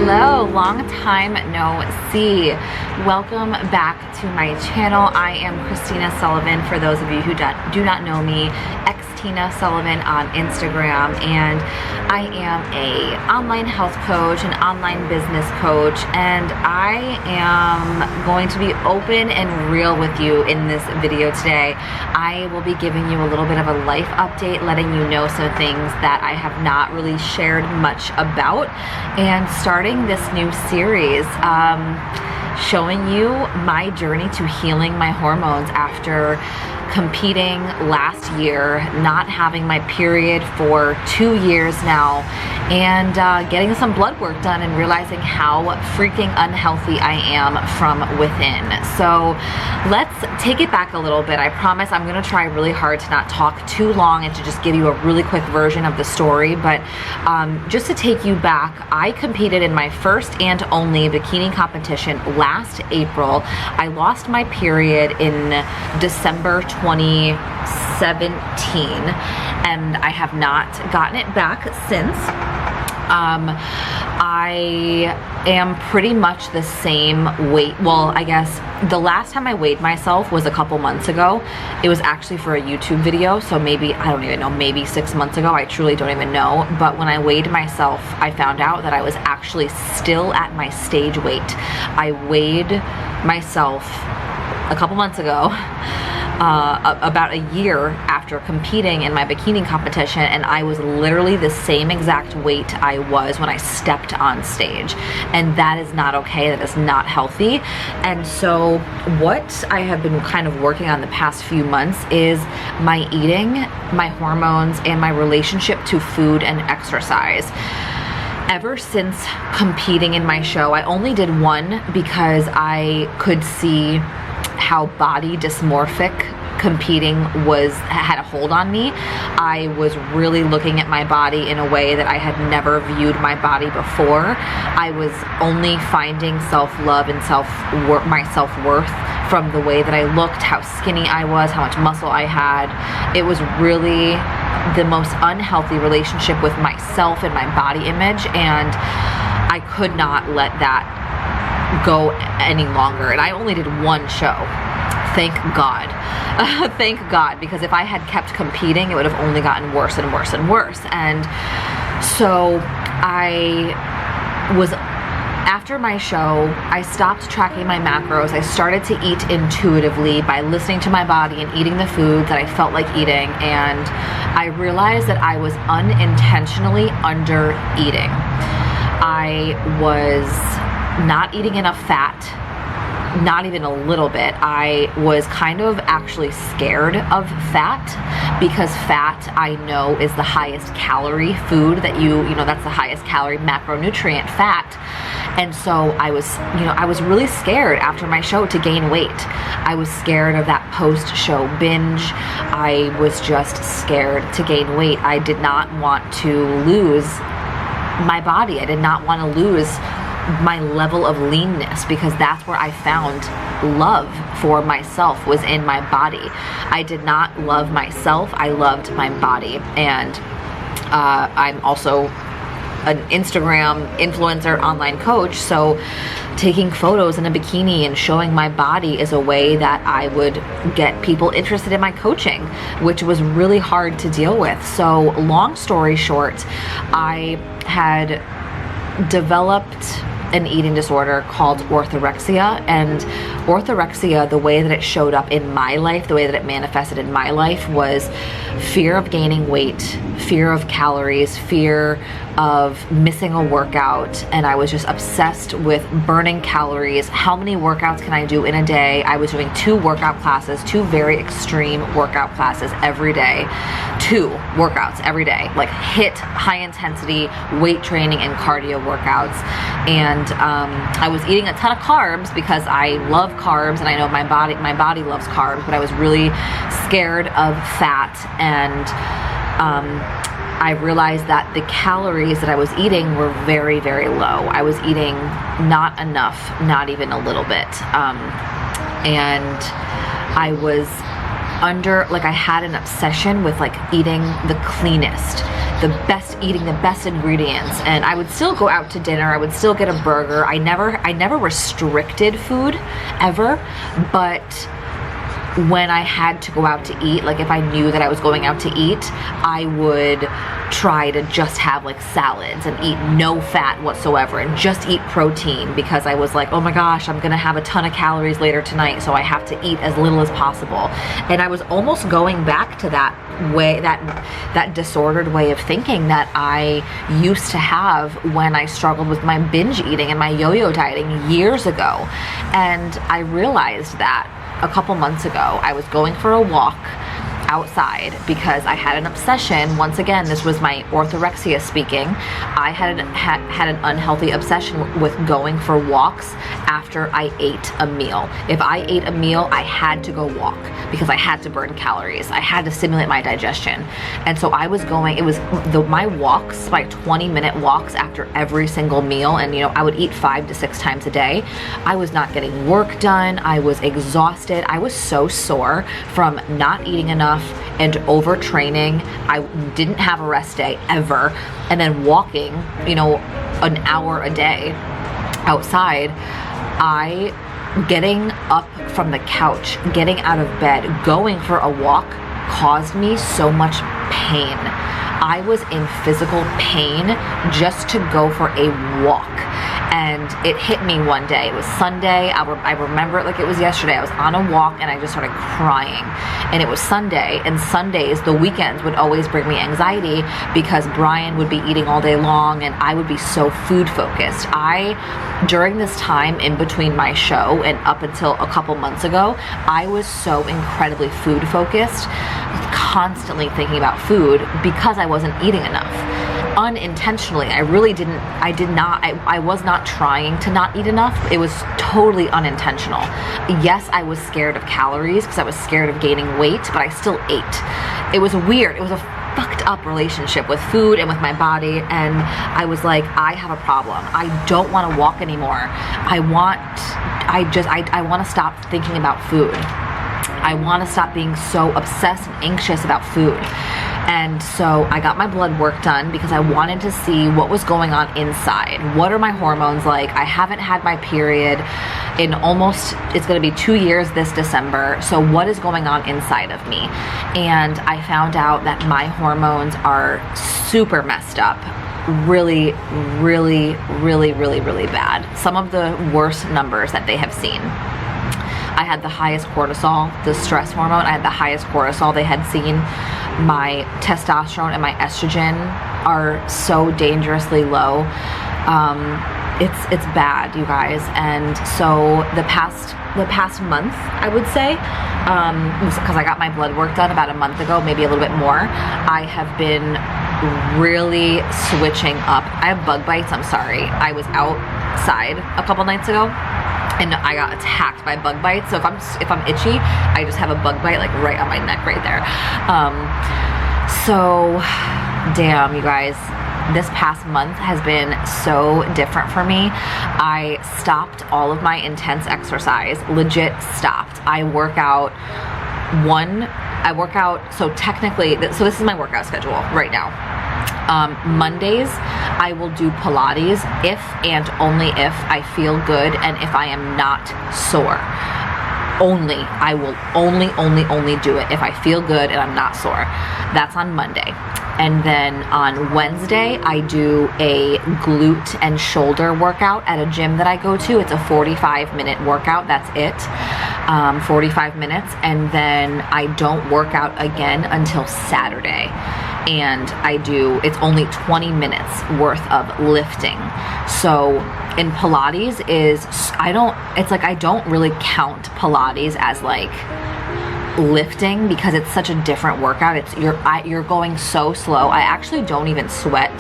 Hello, long time no see. Welcome back to my channel. I am Xtina Sullivan, for those of you who do not know me, Xtina Sullivan on Instagram, and I am a online health coach, an online business coach, and I am going to be open and real with you in this video today. I will be giving you a little bit of a life update, letting you know some things that I have not really shared much about, and starting this new series, showing you my journey to healing my hormones after competing last year, not having my period for 2 years now, and getting some blood work done and realizing how freaking unhealthy I am from within. So let's take it back a little bit. I promise I'm gonna try really hard to not talk too long and to just give you a really quick version of the story, but just to take you back, I competed in my first and only bikini competition last April. I lost my period in December 2017, and I have not gotten it back since. I am pretty much the same weight. Well, I guess the last time I weighed myself was a couple months ago. It was actually for a YouTube video, so maybe, I don't even know, maybe 6 months ago. I truly don't even know. But when I weighed myself, I found out that I was actually still at my stage weight. I weighed myself a couple months ago, about a year after competing in my bikini competition, and I was literally the same exact weight I was when I stepped on stage, and that is not okay. That is not healthy. And so what I have been kind of working on the past few months is my eating, my hormones, and my relationship to food and exercise. Ever since competing in my show, I only did one because I could see how body dysmorphic competing had a hold on me. I was really looking at my body in a way that I had never viewed my body before. I was only finding self-love and my self-worth from the way that I looked, how skinny I was, how much muscle I had. It was really the most unhealthy relationship with myself and my body image, and I could not let that go any longer. And I only did one show. Thank God. Thank God, because if I had kept competing, it would have only gotten worse and worse and worse. And so after my show, I stopped tracking my macros. I started to eat intuitively by listening to my body and eating the food that I felt like eating. And I realized that I was unintentionally under eating. I was not eating enough fat, not even a little bit. I was kind of actually scared of fat, because fat, I know, is the highest calorie food that you know, that's the highest calorie macronutrient, fat. And so I was really scared after my show to gain weight. I was scared of that post-show binge. I was just scared to gain weight. I did not want to lose my body. I did not want to lose my level of leanness, because that's where I found love for myself, was in my body. I did not love myself, I loved my body. And I'm also an Instagram influencer, online coach, so taking photos in a bikini and showing my body is a way that I would get people interested in my coaching, which was really hard to deal with. So long story short, I had developed an eating disorder called orthorexia, and orthorexia, the way that it showed up in my life, the way that it manifested in my life, was fear of gaining weight, fear of calories, fear of missing a workout, and I was just obsessed with burning calories. How many workouts can I do in a day? I was doing 2 workout classes, 2 very extreme workout classes every day. 2 workouts every day, like HIIT, high intensity weight training and cardio workouts. And I was eating a ton of carbs because I love carbs, and I know my body loves carbs, but I was really scared of fat. And I realized that the calories that I was eating were very, very low. I was eating not enough, not even a little bit. And I was I had an obsession with like eating the cleanest, eating the best ingredients. And I would still go out to dinner, I would still get a burger. I never restricted food ever, but when I had to go out to eat, like if I knew that I was going out to eat, I would try to just have like salads and eat no fat whatsoever and just eat protein, because I was like, oh my gosh, I'm gonna have a ton of calories later tonight, so I have to eat as little as possible. And I was almost going back to that way, that disordered way of thinking that I used to have when I struggled with my binge eating and my yo-yo dieting years ago. And I realized that a couple months ago. I was going for a walk outside because I had an obsession. Once again, this was my orthorexia speaking. I had an unhealthy obsession with going for walks after I ate a meal. If I ate a meal, I had to go walk because I had to burn calories. I had to stimulate my digestion. And so I was going, my walks, my 20-minute walks after every single meal, and I would eat 5 to 6 times a day. I was not getting work done. I was exhausted. I was so sore from not eating enough and overtraining. I didn't have a rest day ever. And then walking, an hour a day outside, getting up from the couch, getting out of bed, going for a walk caused me so much pain. I was in physical pain just to go for a walk. And it hit me one day. It was Sunday. I remember it like it was yesterday. I was on a walk and I just started crying. And it was Sunday, and Sundays, the weekends, would always bring me anxiety because Brian would be eating all day long and I would be so food focused. During this time in between my show and up until a couple months ago, I was so incredibly food focused, constantly thinking about food because I wasn't eating enough. Unintentionally, I was not trying to not eat enough. It was totally unintentional. Yes, I was scared of calories because I was scared of gaining weight, but I still ate. It was weird. It was a fucked up relationship with food and with my body, and I was like, I have a problem. I don't want to walk anymore. I want to stop thinking about food. I want to stop being so obsessed and anxious about food. And so I got my blood work done because I wanted to see what was going on inside. What are my hormones like? I haven't had my period in it's going to be 2 years this December. So what is going on inside of me? And I found out that my hormones are super messed up. Really, really, really, really, really bad. Some of the worst numbers that they have seen. I had the highest cortisol, the stress hormone. I had the highest cortisol they had seen. My testosterone and my estrogen are so dangerously low. It's bad, you guys. And so the past month, I would say, because I got my blood work done about a month ago, maybe a little bit more, I have been really switching up. I have bug bites, I'm sorry. I was outside a couple nights ago and I got attacked by bug bites. So if I'm itchy, I just have a bug bite like right on my neck right there. So damn, you guys, this past month has been so different for me. I stopped all of my intense exercise, legit stopped. I work out, so technically, so this is my workout schedule right now. Mondays, I will do Pilates if and only if I feel good and if I am not sore. I will only do it if I feel good and I'm not sore. That's on Monday. And then on Wednesday, I do a glute and shoulder workout at a gym that I go to. It's a 45-minute workout. That's it. 45 minutes. And then I don't work out again until Saturday. And it's only 20 minutes worth of lifting. So in Pilates I don't really count Pilates as like lifting because it's such a different workout. You're going so slow. I actually don't even sweat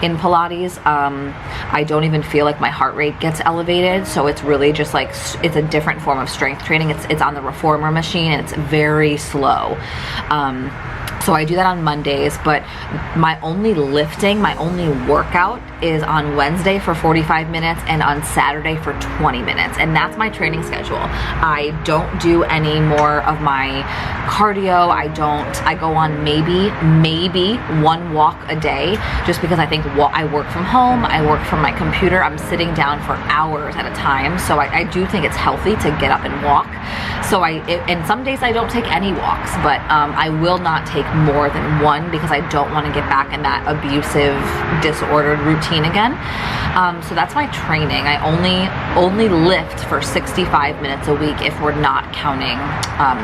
in Pilates. I don't even feel like my heart rate gets elevated. So it's really just like, it's a different form of strength training. It's on the reformer machine and it's very slow. So I do that on Mondays, but my only lifting, my only workout is on Wednesday for 45 minutes and on Saturday for 20 minutes. And that's my training schedule. I don't do any more of my cardio. I go on maybe one walk a day, just because I think I work from home, I work from my computer, I'm sitting down for hours at a time. So I do think it's healthy to get up and walk. So and some days I don't take any walks, but I will not take more than one, because I don't want to get back in that abusive, disordered routine again. So that's my training. I only lift for 65 minutes a week if we're not counting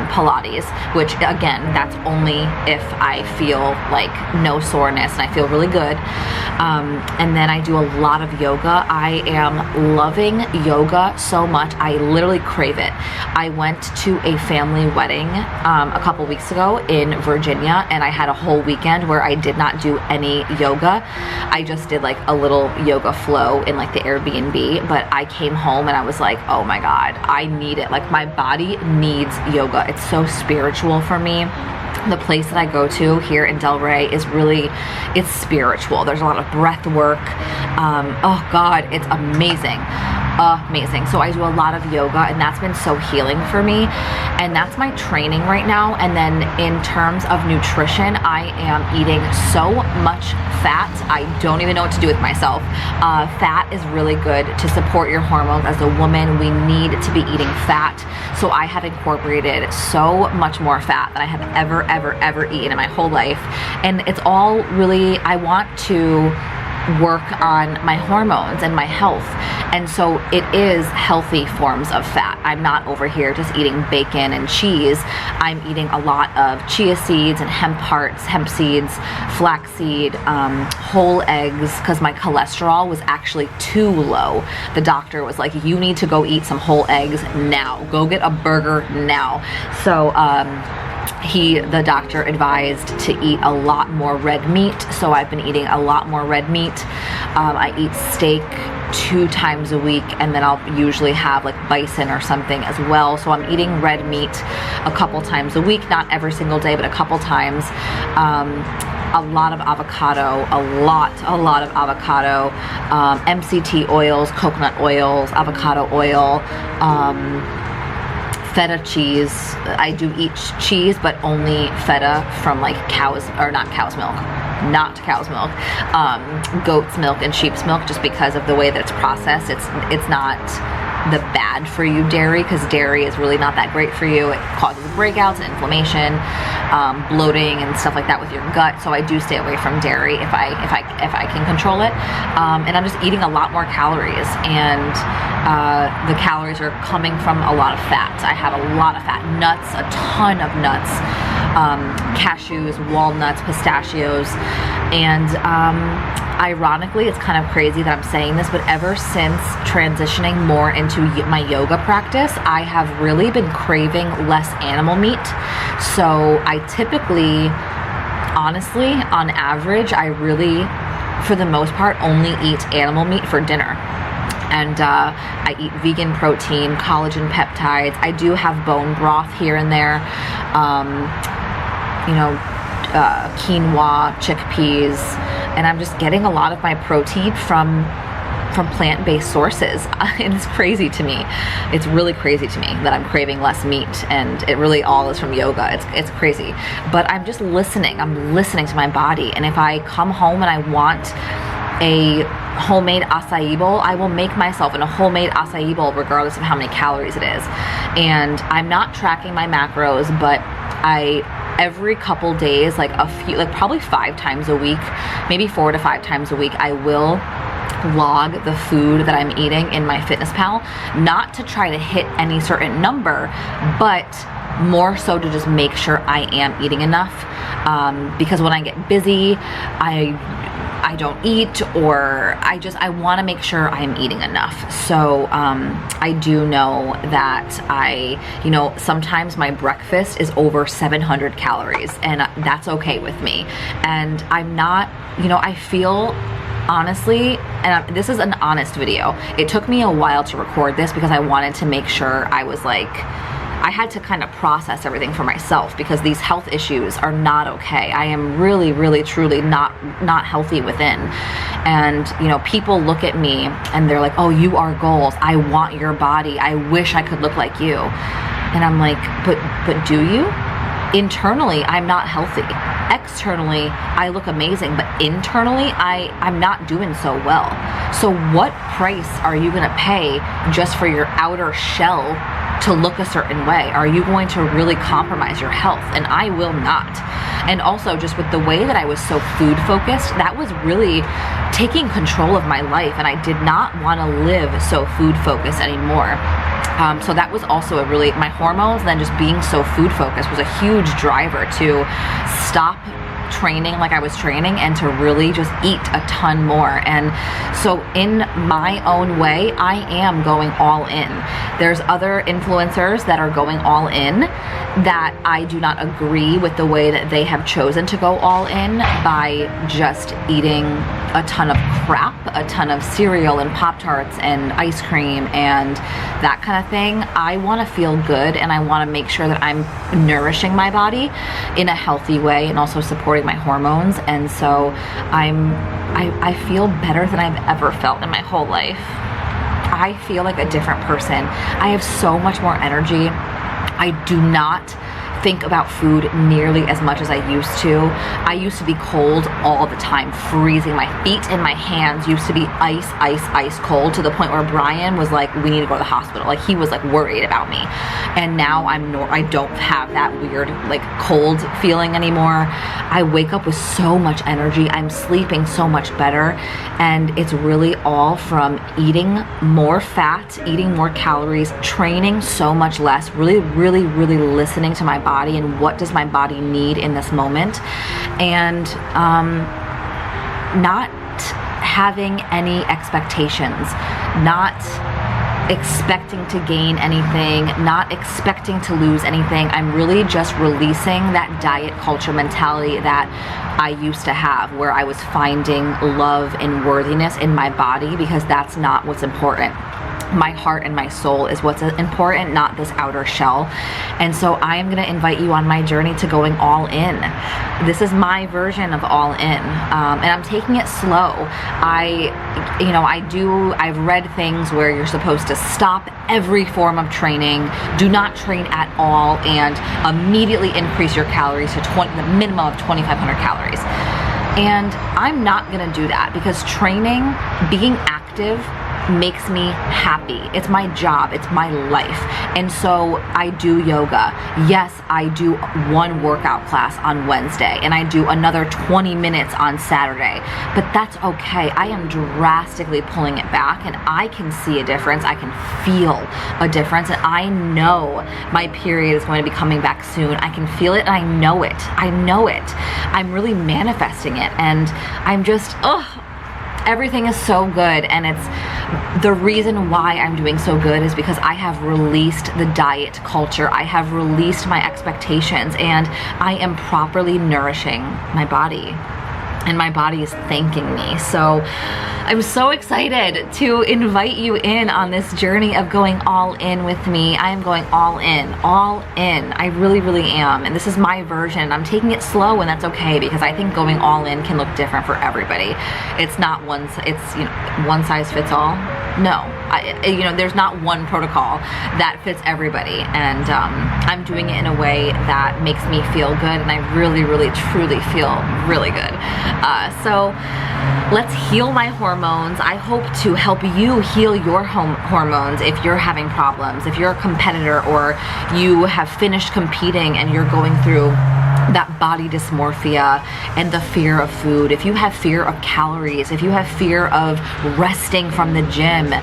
Pilates, which again, that's only if I feel like no soreness and I feel really good. And then I do a lot of yoga. I am loving yoga so much. I literally crave it. I went to a family wedding a couple weeks ago in Virginia, and I had a whole weekend where I did not do any yoga. I just did like a little yoga flow in like the Airbnb, but I came home and I was like, oh my God, I need it. Like, my body needs yoga. It's so spiritual for me. The place that I go to here in Delray is really, it's spiritual. There's a lot of breath work. Oh God, it's amazing. Amazing. So I do a lot of yoga, and that's been so healing for me, and that's my training right now. And then in terms of nutrition, I am eating so much fat, I don't even know what to do with myself. Fat is really good to support your hormones. As a woman, we need to be eating fat. So I have incorporated so much more fat than I have ever eaten in my whole life. And it's all really, I want to work on my hormones and my health. And so it is healthy forms of fat. I'm not over here just eating bacon and cheese. I'm eating a lot of chia seeds and hemp hearts, hemp seeds, flaxseed, whole eggs, because my cholesterol was actually too low. The doctor was like, you need to go eat some whole eggs now. Go get a burger now. So the doctor advised to eat a lot more red meat, so I've been eating a lot more red meat. I eat steak 2 times a week, and then I'll usually have like bison or something as well. So I'm eating red meat a couple times a week, not every single day, but a couple times. A lot of avocado, a lot of avocado, MCT oils, coconut oils, avocado oil, feta cheese. I do eat cheese, but only feta from like cow's milk, goat's milk and sheep's milk, just because of the way that it's processed. It's not the bad for you dairy, because dairy is really not that great for you. It causes breakouts and inflammation, bloating and stuff like that with your gut. So I do stay away from dairy if I can control it. And I'm just eating a lot more calories, and the calories are coming from a lot of fat. I have a lot of fat, nuts, a ton of nuts, cashews, walnuts, pistachios, and ironically, it's kind of crazy that I'm saying this, but ever since transitioning more into my yoga practice, I have really been craving less animal meat. So I typically, honestly, on average, I really, for the most part, only eat animal meat for dinner. And I eat vegan protein, collagen peptides. I do have bone broth here and there. Quinoa, chickpeas, and I'm just getting a lot of my protein from plant-based sources. And it's crazy to me. It's really crazy to me that I'm craving less meat, and it really all is from yoga. It's crazy. But I'm just listening. I'm listening to my body. And if I come home and I want a homemade acai bowl, I will make myself in a homemade acai bowl regardless of how many calories it is. And I'm not tracking my macros, but every couple days, probably 5 times a week, maybe 4 to 5 times a week, I will log the food that I'm eating in my FitnessPal, not to try to hit any certain number, but more so to just make sure I am eating enough, because when I get busy, I don't eat, or I want to make sure I'm eating enough. So I do know that sometimes my breakfast is over 700 calories, and that's okay with me. And I'm not, I feel, honestly, and this is an honest video, it took me a while to record this because I wanted to make sure I was like, I had to kind of process everything for myself, because these health issues are not okay. I am really, really, truly not healthy within. And, you know, people look at me and they're like, oh, you are goals. I want your body. I wish I could look like you. And I'm like, but do you? Internally, I'm not healthy. Externally, I look amazing, but internally, I'm not doing so well. So what price are you gonna pay just for your outer shell to look a certain way? Are you going to really compromise your health? And I will not. And also, just with the way that I was so food focused, that was really taking control of my life, and I did not want to live so food focused anymore. So that was also a really, my hormones, and then just being so food focused was a huge driver to stop training like I was training and to really just eat a ton more. And so in my own way, I am going all in. There's other influencers that are going all in that I do not agree with the way that they have chosen to go all in by just eating a ton of crap, a ton of cereal and Pop-Tarts and ice cream and that kind of thing. I want to feel good, and I want to make sure that I'm nourishing my body in a healthy way and also supporting my hormones. And so I feel better than I've ever felt in my whole life. I feel like a different person. I have so much more energy. I do not think about food nearly as much as I used to. I used to be cold all the time, freezing. My feet and my hands used to be ice cold, to the point where Brian was like, we need to go to the hospital. Like, he was like worried about me. And now I don't have that weird like cold feeling anymore. I wake up with so much energy. I'm sleeping so much better. And it's really all from eating more fat, eating more calories, training so much less, really listening to my body and what does my body need in this moment, and not having any expectations, not expecting to gain anything, not expecting to lose anything. I'm really just releasing that diet culture mentality that I used to have, where I was finding love and worthiness in my body, because that's not what's important. My heart and my soul is what's important, not this outer shell. And so I am going to invite you on my journey to going all in. This is my version of all in, and I'm taking it slow. I've read things where you're supposed to stop every form of training, do not train at all, and immediately increase your calories to the minimum of 2,500 calories. And I'm not going to do that, because training, being active, makes me happy. It's my job, it's my life. And so I do yoga. Yes, I do one workout class on Wednesday, and I do another 20 minutes on Saturday, but that's okay. I am drastically pulling it back, and I can see a difference. I can feel a difference, and I know my period is going to be coming back soon. I can feel it, and I know it. I'm really manifesting it, and I'm just, everything is so good. And it's the reason why I'm doing so good is because I have released the diet culture. I have released my expectations, and I am properly nourishing my body, and my body is thanking me. So I'm so excited to invite you in on this journey of going all in with me. I am going all in. I really am. And this is my version. I'm taking it slow, and that's okay, because I think going all in can look different for everybody. It's not one size fits all. No, there's not one protocol that fits everybody, and I'm doing it in a way that makes me feel good, and I really truly feel really good. So let's heal my hormones. I hope to help you heal your hormones if you're having problems, if you're a competitor, or you have finished competing and you're going through that body dysmorphia and the fear of food. If you have fear of calories, if you have fear of resting from the gym,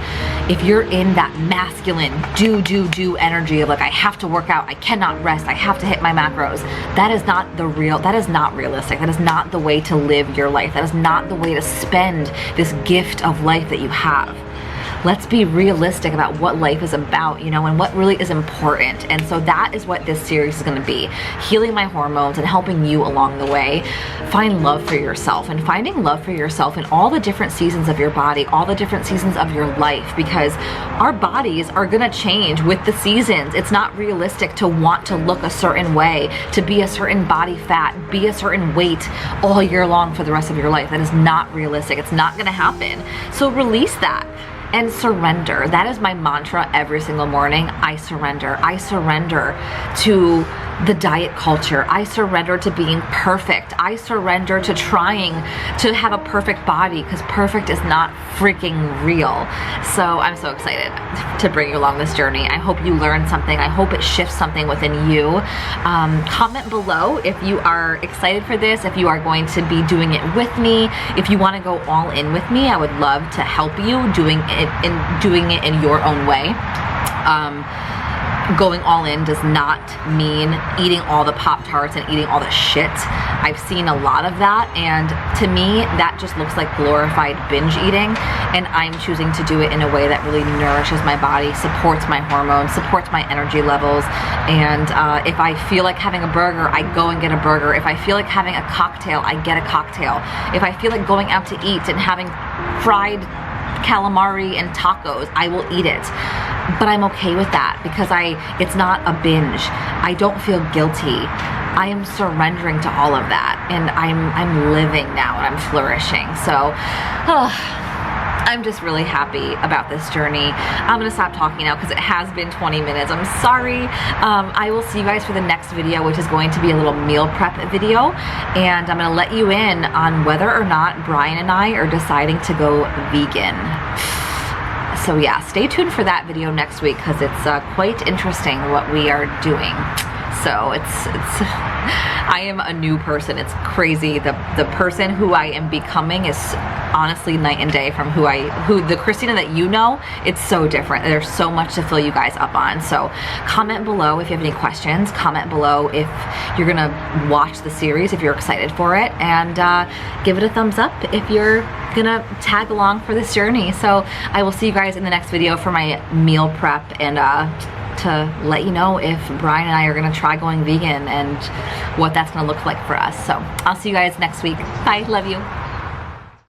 if you're in that masculine do energy of like, I have to work out, I cannot rest, I have to hit my macros, that is not realistic. That is not the way to live your life. That is not the way to spend this gift of life that you have. let's be realistic about what life is about, you know, and what really is important. And so that is what this series is going to be, healing my hormones and helping you along the way find love for yourself, and finding love for yourself in all the different seasons of your body, all the different seasons of your life, because our bodies are going to change with the seasons. It's not realistic to want to look a certain way, to be a certain body fat, be a certain weight all year long for the rest of your life. That is not realistic. It's not going to happen. So release that and surrender. That is my mantra every single morning. I surrender. I surrender to the diet culture. I surrender to being perfect. I surrender to trying to have a perfect body, because perfect is not freaking real. So I'm so excited to bring you along this journey. I hope you learned something. I hope it shifts something within you. Comment below if you are excited for this, if you are going to be doing it with me. If you want to go all in with me, I would love to help you doing it in your own way. Going all in does not mean eating all the Pop-Tarts and eating all the shit. I've seen a lot of that, and to me that just looks like glorified binge eating, and I'm choosing to do it in a way that really nourishes my body, supports my hormones, supports my energy levels. And if I feel like having a burger, I go and get a burger. If I feel like having a cocktail, I get a cocktail. If I feel like going out to eat and having fried calamari and tacos, I will eat it. But I'm okay with that, because it's not a binge. I don't feel guilty. I am surrendering to all of that, and I'm living now, and I'm flourishing. So I'm just really happy about this journey. I'm gonna stop talking now because it has been 20 minutes. I'm sorry. I will see you guys for the next video, which is going to be a little meal prep video, and I'm gonna let you in on whether or not Brian and I are deciding to go vegan. So yeah, stay tuned for that video next week, because it's quite interesting what we are doing. So I am a new person. It's crazy. The person who I am becoming is honestly night and day from who the Xtina that you know. It's so different. There's so much to fill you guys up on. So comment below if you have any questions. Comment below if you're gonna watch the series, if you're excited for it, and give it a thumbs up if you're gonna tag along for this journey. So I will see you guys in the next video for my meal prep, and to let you know if Brian and I are gonna try going vegan and what that's gonna look like for us. So I'll see you guys next week. Bye, love you.